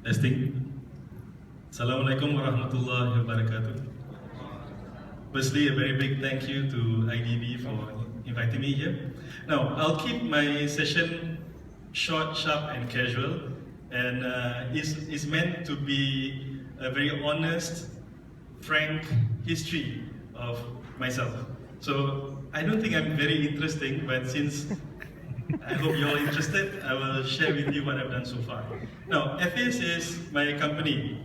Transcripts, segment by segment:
Testing. Assalamualaikum warahmatullahi wabarakatuh. Firstly, a very big thank you to IDB for inviting me here. Now, I'll keep my session short, sharp, and casual, and it's meant to be a very honest, frank history of myself. So, I don't think I'm very interesting, but since I hope you're all interested, I will share with you what I've done so far. Now, Ethis is my company,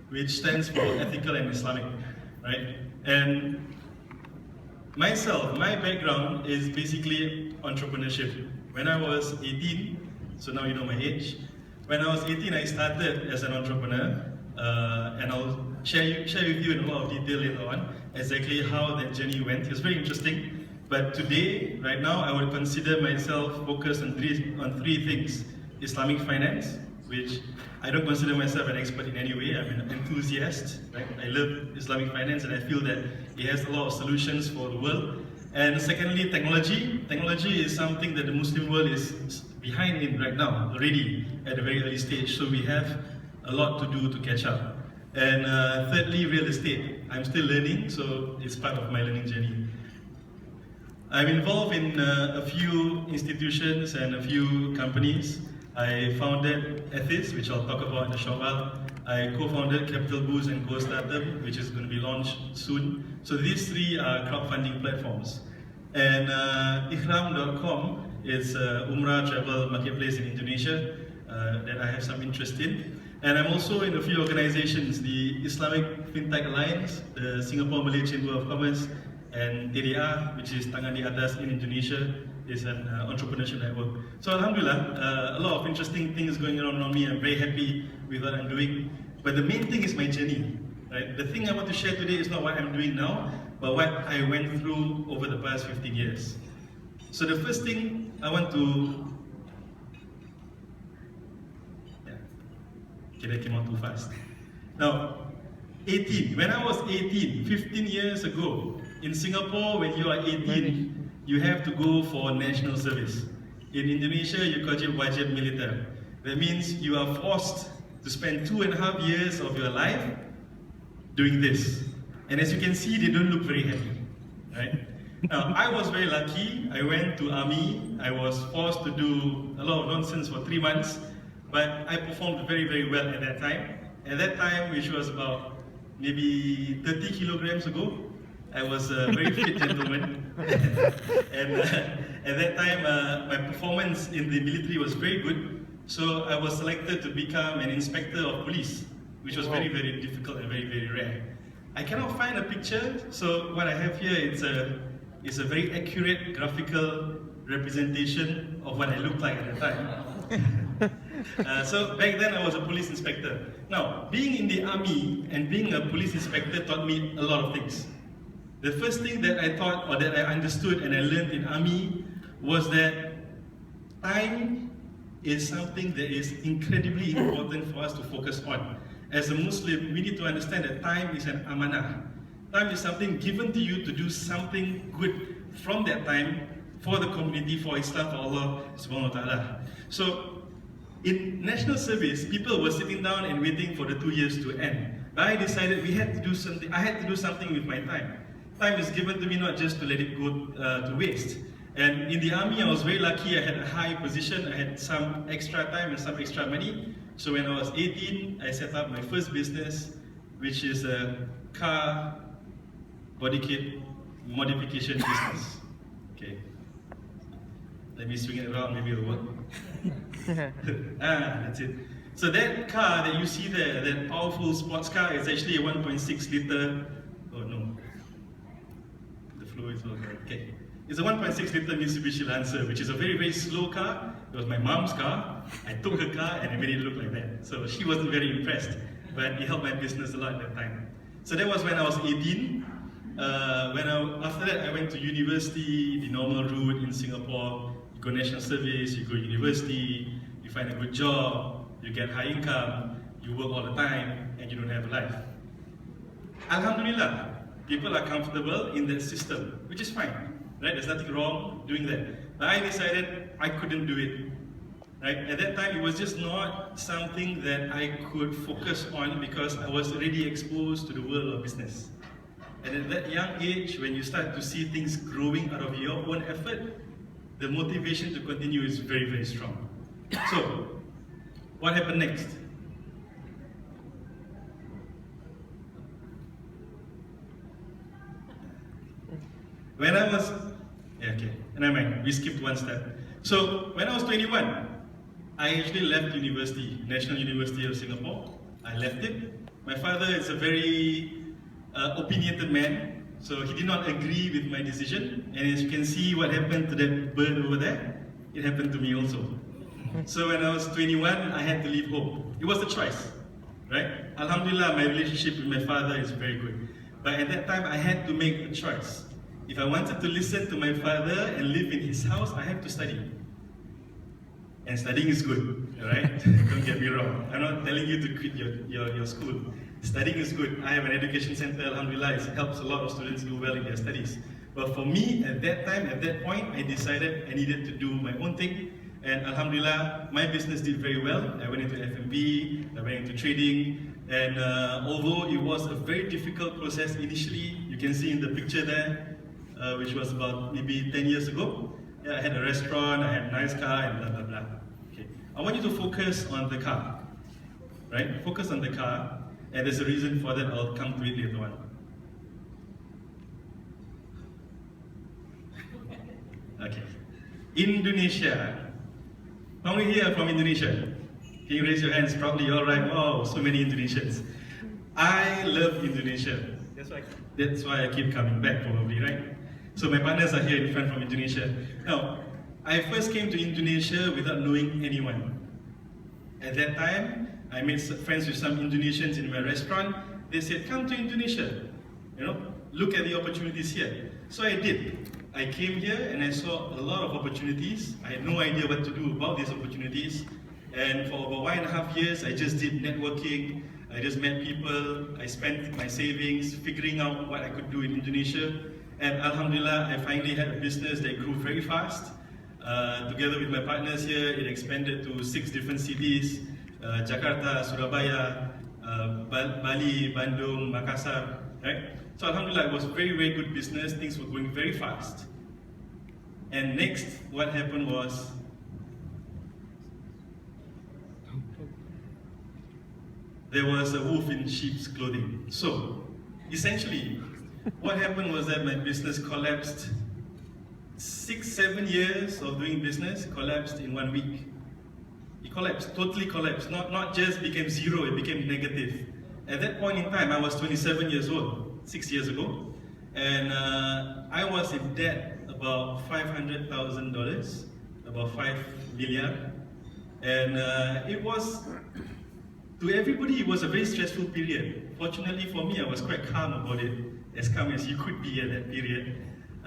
which stands for Ethical and Islamic, right? And myself, my background is basically entrepreneurship. When I was 18, so now you know my age, when I was 18, I started as an entrepreneur, and I'll share with you in a lot of detail later on exactly how that journey went. It was very interesting. But today, right now, I would consider myself focused on three things. Islamic finance, which I don't consider myself an expert in any way. I'm an enthusiast, right? I love Islamic finance and I feel that it has a lot of solutions for the world. And secondly, technology. Technology is something that the Muslim world is behind in right now, already at a very early stage. So we have a lot to do to catch up. And thirdly, real estate. I'm still learning, so it's part of my learning journey. I'm involved in a few institutions and a few companies. I founded Ethis, which I'll talk about in a short while. I co-founded Capital Boost and Co-Startup, which is going to be launched soon. So these three are crowdfunding platforms. And Ihram.com is Umrah travel marketplace in Indonesia that I have some interest in. And I'm also in a few organizations, the Islamic Fintech Alliance, the Singapore Malay Chamber of Commerce, and TDA, which is Tangan di Atas in Indonesia, is an entrepreneurship network. So Alhamdulillah, a lot of interesting things going on around me. I'm very happy with what I'm doing. But the main thing is my journey. Right? The thing I want to share today is not what I'm doing now, but what I went through over the past 15 years. So the first thing I want to... Okay, that came out too fast. Now, 18. When I was 18, 15 years ago, in Singapore, when you are 18, you have to go for national service. In Indonesia, you call it wajib militer. That means you are forced to spend 2.5 years of your life doing this. And as you can see, they don't look very happy, right? Now, I was very lucky. I went to army. I was forced to do a lot of nonsense for 3 months, but I performed very, very well at that time. At that time, which was about maybe 30 kilograms ago, I was a very fit gentleman. And at that time, my performance in the military was very good. So I was selected to become an inspector of police, which was very, very difficult and very, very rare. I cannot find a picture, so what I have here is a very accurate graphical representation of what I looked like at the time. So back then I was a police inspector. Now, being in the army and being a police inspector taught me a lot of things. The first thing that I thought, or that I understood and I learned in army, was that time is something that is incredibly important for us to focus on. As a Muslim, we need to understand that time is an amanah. Time is something given to you to do something good from that time for the community, for Islam, for Allah subhanahu wa ta'ala. So, in national service, people were sitting down and waiting for the 2 years to end. But I decided we had to do something. I had to do something with my time. Time is given to me not just to let it go to waste. And in the army, I was very lucky. I had a high position. I had some extra time and some extra money. So when I was 18, I set up my first business, which is a car body kit modification business. Okay. Let me swing it around, maybe it'll work. That's it. So that car that you see there, that powerful sports car, is actually a 1.6 liter, oh no, the flow is okay. It's a 1.6 liter Mitsubishi Lancer, which is a very, very slow car. It was my mom's car. I took her car and I made it look like that. So she wasn't very impressed, but it helped my business a lot at that time. So that was when I was 18. After that, I went to university, the normal route in Singapore. You go national service, you go university, you find a good job, you get high income, you work all the time, and you don't have a life. Alhamdulillah, people are comfortable in that system, which is fine, right? There's nothing wrong doing that. But I decided I couldn't do it. Right? At that time, it was just not something that I could focus on because I was already exposed to the world of business. And at that young age, when you start to see things growing out of your own effort, the motivation to continue is very, very strong. So, what happened next? When I was, okay, never mind, we skipped one step. So, when I was 21, I actually left university, National University of Singapore. I left it. My father is a very opinionated man, so he did not agree with my decision. And as you can see what happened to that bird over there, it happened to me also. So when I was 21, I had to leave home. It was a choice, right? Alhamdulillah, my relationship with my father is very good. But at that time, I had to make a choice. If I wanted to listen to my father and live in his house, I have to study. And studying is good, right? Don't get me wrong. I'm not telling you to quit your school. Studying is good. I have an education center, alhamdulillah. It helps a lot of students do well in their studies. But for me, at that time, at that point, I decided I needed to do my own thing. And alhamdulillah, my business did very well. I went into F&B, I went into trading. And although it was a very difficult process initially, you can see in the picture there, which was about maybe 10 years ago. Yeah, I had a restaurant, I had a nice car, and blah, blah, blah. Okay. I want you to focus on the car, right? Focus on the car, and there's a reason for that. I'll come to it later on. Okay. Indonesia. How many here are from Indonesia? Can you raise your hands proudly? All right, wow, so many Indonesians. I love Indonesia. That's why I keep coming back, probably, right? So my partners are here in front from Indonesia. Now, I first came to Indonesia without knowing anyone. At that time, I made friends with some Indonesians in my restaurant. They said, come to Indonesia, look at the opportunities here. So I did. I came here and I saw a lot of opportunities. I had no idea what to do about these opportunities. And for about 1.5 years, I just did networking. I just met people. I spent my savings figuring out what I could do in Indonesia. And alhamdulillah, I finally had a business that grew very fast. Together with my partners here, it expanded to 6 different cities, Jakarta, Surabaya, Bali, Bandung, Makassar, right? So alhamdulillah, it was very, very good business. Things were going very fast. And next, what happened was, there was a wolf in sheep's clothing. So, essentially, what happened was that my business collapsed. 6-7 years of doing business collapsed in 1 week. It collapsed, totally collapsed. Not just became zero, it became negative. At that point in time, I was 27 years old, 6 years ago. And I was in debt about $500,000, about 5 million. And it was, to everybody, it was a very stressful period. Fortunately for me, I was quite calm about it, as calm as you could be at that period.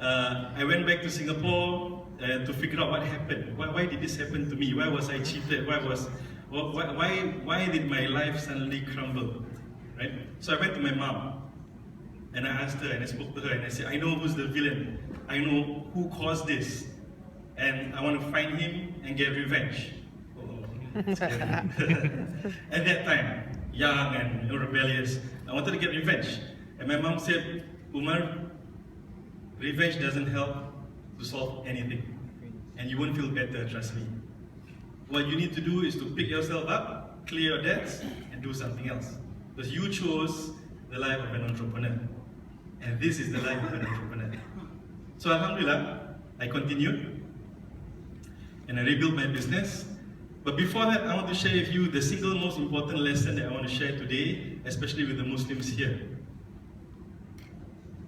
I went back to Singapore to figure out what happened. Why did this happen to me? Why was I cheated? Why did my life suddenly crumble? Right? So I went to my mom and I asked her and I spoke to her and I said, I know who's the villain. I know who caused this. And I want to find him and get revenge. At that time, young and rebellious, I wanted to get revenge. And my mom said, Umar, revenge doesn't help to solve anything. And you won't feel better, trust me. What you need to do is to pick yourself up, clear your debts, and do something else. Because you chose the life of an entrepreneur. And this is the life of an entrepreneur. So alhamdulillah, I continued. And I rebuilt my business. But before that, I want to share with you the single most important lesson that I want to share today, especially with the Muslims here.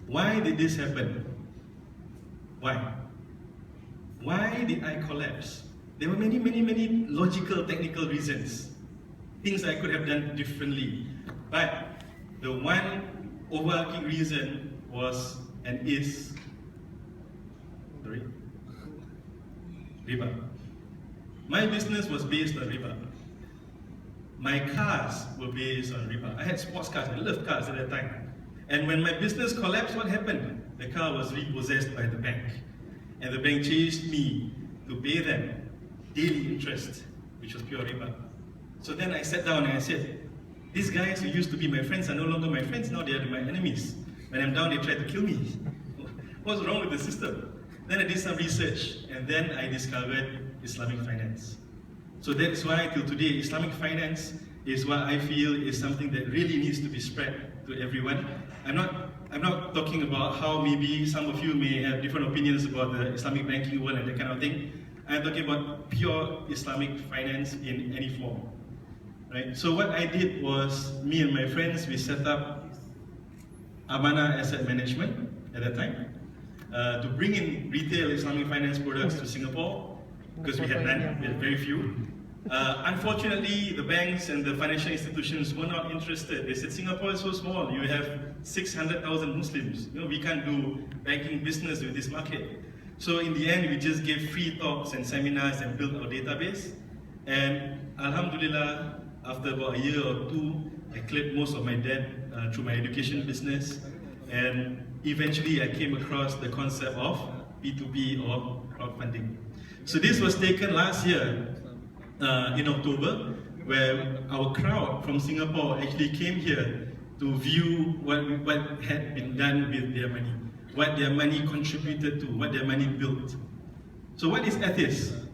Why did this happen? Why? Why did I collapse? There were many, many, many logical, technical reasons. Things I could have done differently. But the one overarching reason was and is riba. My business was based on riba. My cars were based on riba. I had sports cars, I loved cars at that time. And when my business collapsed, what happened? The car was repossessed by the bank. And the bank chased me to pay them daily interest. which was pure riba. So then I sat down and I said, these guys who used to be my friends are no longer my friends, now they are my enemies. When I'm down, they try to kill me. What's wrong with the system? Then I did some research, and then I discovered Islamic finance. So that's why till today, Islamic finance is what I feel is something that really needs to be spread to everyone. I'm not talking about how maybe some of you may have different opinions about the Islamic banking world and that kind of thing. I'm talking about pure Islamic finance in any form. Right? So what I did was, me and my friends, we set up Amana Asset Management at that time to bring in retail Islamic finance products to Singapore, because we had none, we had very few. Unfortunately, the banks and the financial institutions were not interested. They said, Singapore is so small, you have 600,000 Muslims. We can't do banking business with this market. So in the end, we just gave free talks and seminars and built our database. And Alhamdulillah, after about a year or two, I cleared most of my debt through my education business. And eventually, I came across the concept of P2P or crowdfunding. So this was taken last year in October, where our crowd from Singapore actually came here to view what had been done with their money, what their money contributed to, what their money built. So what is Ethis?